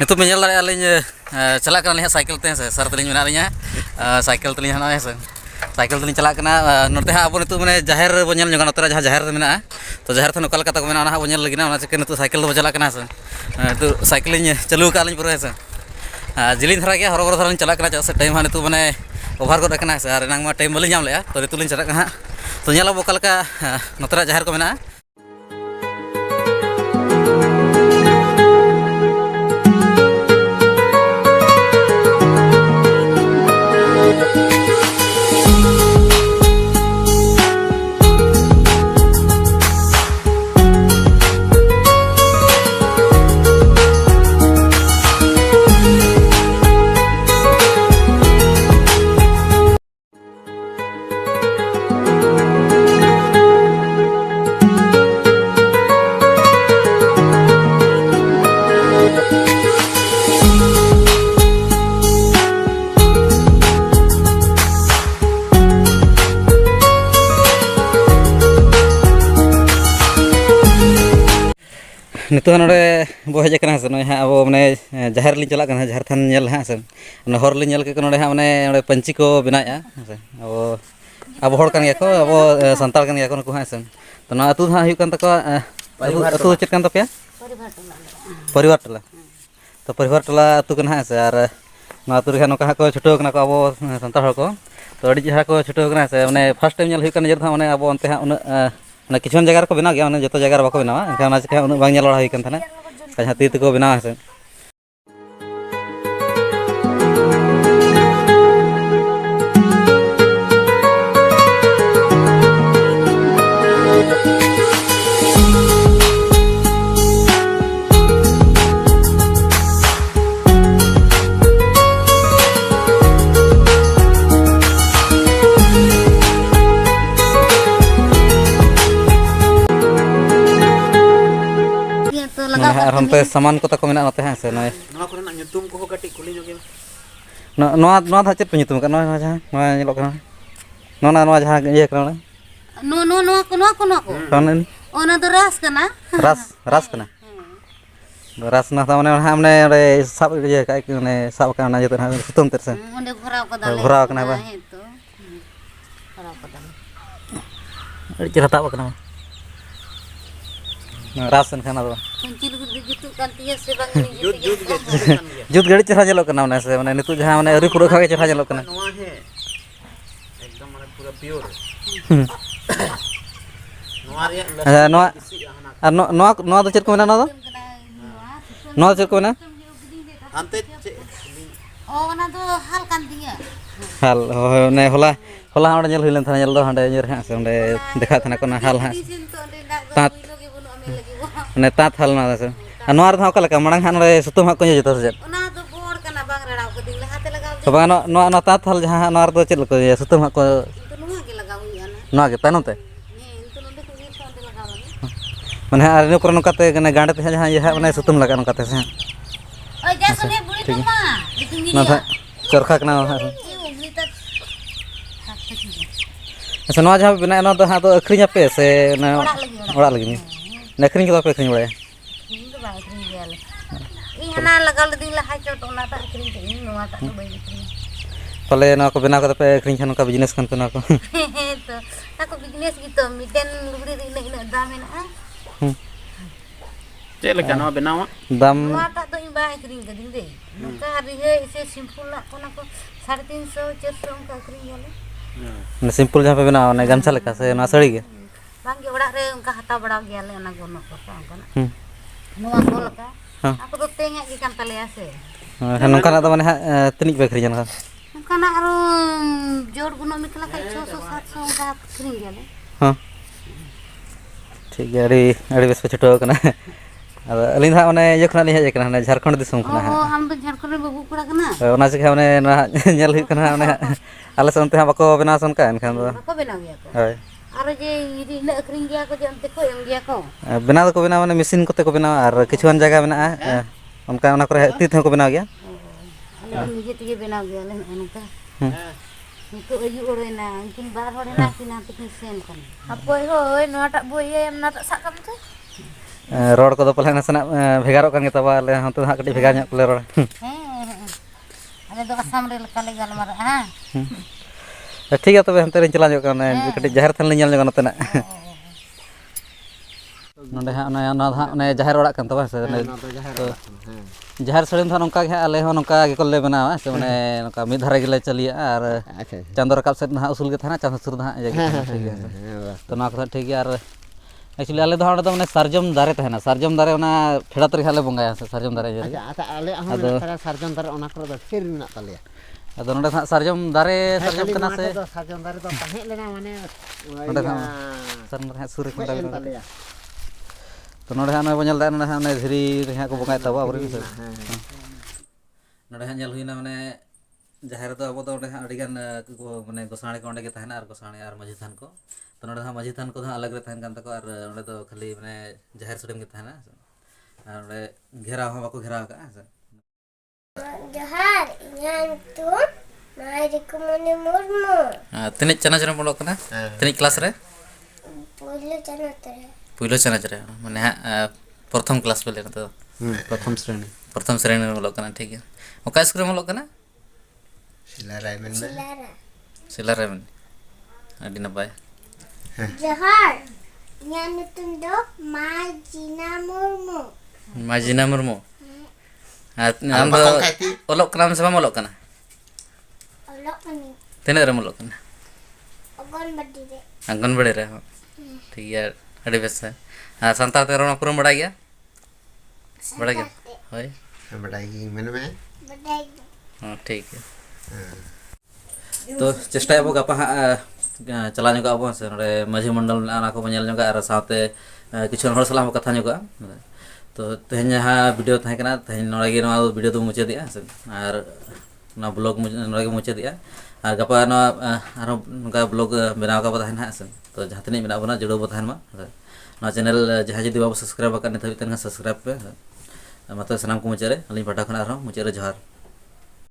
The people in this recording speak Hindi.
Itu menyala aling celak kan lihat cycle teh sar teling menarinya cycle teling hana se cycle teling celak kena norte ha abon itu mane jahir bonyal juga notera jaha jahir mena to jahir than okal kata ko mena ona bonyal lagi na ona chicken itu cycle do celak kena se itu cycling calu ka aling pura se jilin thara ge horogor thara celak kena se time han itu mane over god kena se ar nang ma time bali nyam le to itu lin celak kena to nyala bokal ka notera jahir ko mena Nitu nore bo heja kana se noy ha abo mane jahar lin chalak kana jahar than nyel ha se hor lin nyel ke nore ha mane nore panchi ko binaया se abo hor kan ya ko abo santal kan ya ko ha se to na atu ha hu kan tako atu chet kan tapya parivar tola to parivar tola atu kan ha se ar na atu re noka ko choto kana ko abo santal hor ko to adi jaha ko choto kana se mane first time nyel hu kan jer tha mane abo onte ha ना किछुन जगह को बना गया जो जगह बाको बनावा एनखान चिका उन बांग नेल हुई कन थाने कहा ती को बनावा से हमते सामान को तक मेना नते हैं से नय नोआ को ना nyutum को कटी कुली जोगे नोआ नोआ था चेत पे nyutum का नोआ जहां नोआ नेलो कना नोआ जहां ये कना नोआ को कना ओना तो रास कना रास कना रास ना था माने हमने रे सब ये का ने सब का ना जते सुतम तर से ओंडे भराव कना बा तो भराव कदा अड़ी चरा ताव कना रासन खाना तो जुत गड़ी चढ़ा चलो करना उन्हें से माने नितु जहां माने अरी पूरा खा के चढ़ा चलो करना नोआ है एकदम माने पूरा प्योर नोआ रे नोआ तो चेक को ना नोआ चेक को ना अंते ओ ना तो हाल कान दिया हाल ने होला ओंडे नेल हुइलन थाना नेल दो हांडे नेर हा से ओंडे देखा थाना को ना हाल हा तात ने तात हाल ना से नोआर था ओका लका मडंग हान रे सुतम हा को जे जतो से ओना तो बोर कना बांग रडाव को दिले हाते लगाव तो बानो नोआ तात हाल जहां नोआर तो चेल को सुतम हा को तो नोआ के लगाव हुई ना नोआ के तानो ते तो नंदे को ये सोंदे लगाव माने आर ने पर नोका ते कने गांडे ते जहां ये माने सुतम लगा नोका ते से ओय जा सुने बुड़ी तो मा लेकिन ना था चरखा कना अच्छा नोआ जहां बिना ना तो हा तो अखरिया पे से ना ओड़ा लगी ने अखरिन के तो पे अखरिन बड़े इना लगाल दिन ला हाचो तो ना ता अखरिन के नोआ ता तो बई पले ना को बिना को पे अखरिन छन का बिजनेस कन ना को तो ताको बिजनेस की तो मिटेन लुगड़ी रे इन दाम ना चे लगा नोआ बनावा दाम नोआ ता तो इन बा अखरिन के दिन दे नका रिहे इसे सिंपल ला को ना को 350 400 का अखरिन गेले सिंपल जहां पे बना ने गमछा लेका से ना सड़ी के बांगे ओड़ा रे उनका हता बड़ा गया ले ना गोनो को का नोआ को लका aku तो तेंगे की kan तले से नोका ना तो माने तनिक पे खरी जन का नोका ना आरो जोड़ गुनो मिकला का 600 700 का खरी गेले हां ठीक है अड़ी बेस पे छटो कना अलिन हा माने ये खना लिहा जे कना झारखंड दिसम कना ओ हम तो झारखंड में बाबू पड़ा कना ओना से माने नेल हुई कना माने आले संते हा बको बना सन का एनखान दो बको बना गया को हाय आरो जे इरी न अखरिन गया को जे अंते को एम गया को बना दो को बना माने मशीन कोते को बना और किछुन जगह बना उनका उना करे ती थे को बना गया निजे ती बना गया ले उनका नितो अयु ओरेना उनकिन बार होरेना किना पिकिन सेन कन अपोय होय नोटा बोय एम ना सा कम तो ror ko do pala nasenak bhegarok kan kita ba le honte ha kati bhegar nyok le ror ale do asam re lekale galmara ha ठीक है तब हम तेरे चला जो करना है कटी जहर थन ले ñal जो नते ना नोंडे हा ना जहर ओड़ा kan तबा से जहर सड़न था नोंका के आले हो नोंका के कोले बनावा से माने नोंका मिद धारे गेले चलिया और चांदो रकाब से ना उसूल के थाना चांदो सुर दा ठीक है तो ना को ठीक है और एक्चुअली आले दो माने सरजम दारे तहना सरजम दारे ओना फेड़ा तरी हाले बंगाया से सरजम दारे अच्छा आले हम सरजम दारे ओना को फिर मेना तले अदो नोंडे सरजम दारे सरजम कना से सरजम दारे तो ताहे लेना माने नोंडे सरन रहा सुर को दारे तो नोंडे हा बो ñal दा नोंडे हा धीरी रहा को बंगाय तबा बरे से नोंडे हा ñal हुइना माने जहर तो अब तो ओंडे हा अडी गान माने गोसाणी को ओंडे के तहना और गोसाणी और माझी थान को तो नोंडे हा माझी थान को अलग रे तहन कान तको और ओंडे तो खाली माने जहर सुडम के तहना और ओंडे घेराव हा बाको घेराव का Johar, yang tu, mari kumuni murmu. तनिक चनाच रे बोलो कना तनिक क्लास रे Puluh jangan ter. पुइलो चनाच रे माने प्रथम क्लास बेले तो प्रथम श्रेणी में बोलो कना ठीक है ओका स्कूल में बोलो कना Silara. सिला रे मन अडी नपाय Johar, yang tunduk majina murmu. माजिना Murmu आम दो ओलोक कना से बोलो कना Olok ni, तने रे बोलो कना ogon berdiri. आंगनबाड़ी रे ठीक है अड़ी बेस है संताल ते रोना पूरा बड़ा गया होय बड़ाई मन में Berdiri. हां ठीक है तो चेष्टा अब गपा चला ᱧᱚᱜᱟ अब से नडे माझी मंडल आना को बनेल ᱧᱚᱜᱟ और साथे किछु हर सलाम कथा ᱧᱚᱜᱟ तो तेहन जहाँ वीडियो थाहे कना तेहन नडे गे नवा वीडियो तो मुचे दिया और ना ब्लॉग नडे गे मुचे दिया और गपा ना आरो नका ब्लॉग बनाव का बताहन हा से तो जहाँ तनी बना बना जुड़ो बताहन मा ना चैनल जहाँ जदी बाबू सब्सक्राइब करने थबि तन सब्सक्राइब पे मतलब सनाम को मुचे रे अली पटा खना आरो मुचे रे जोहार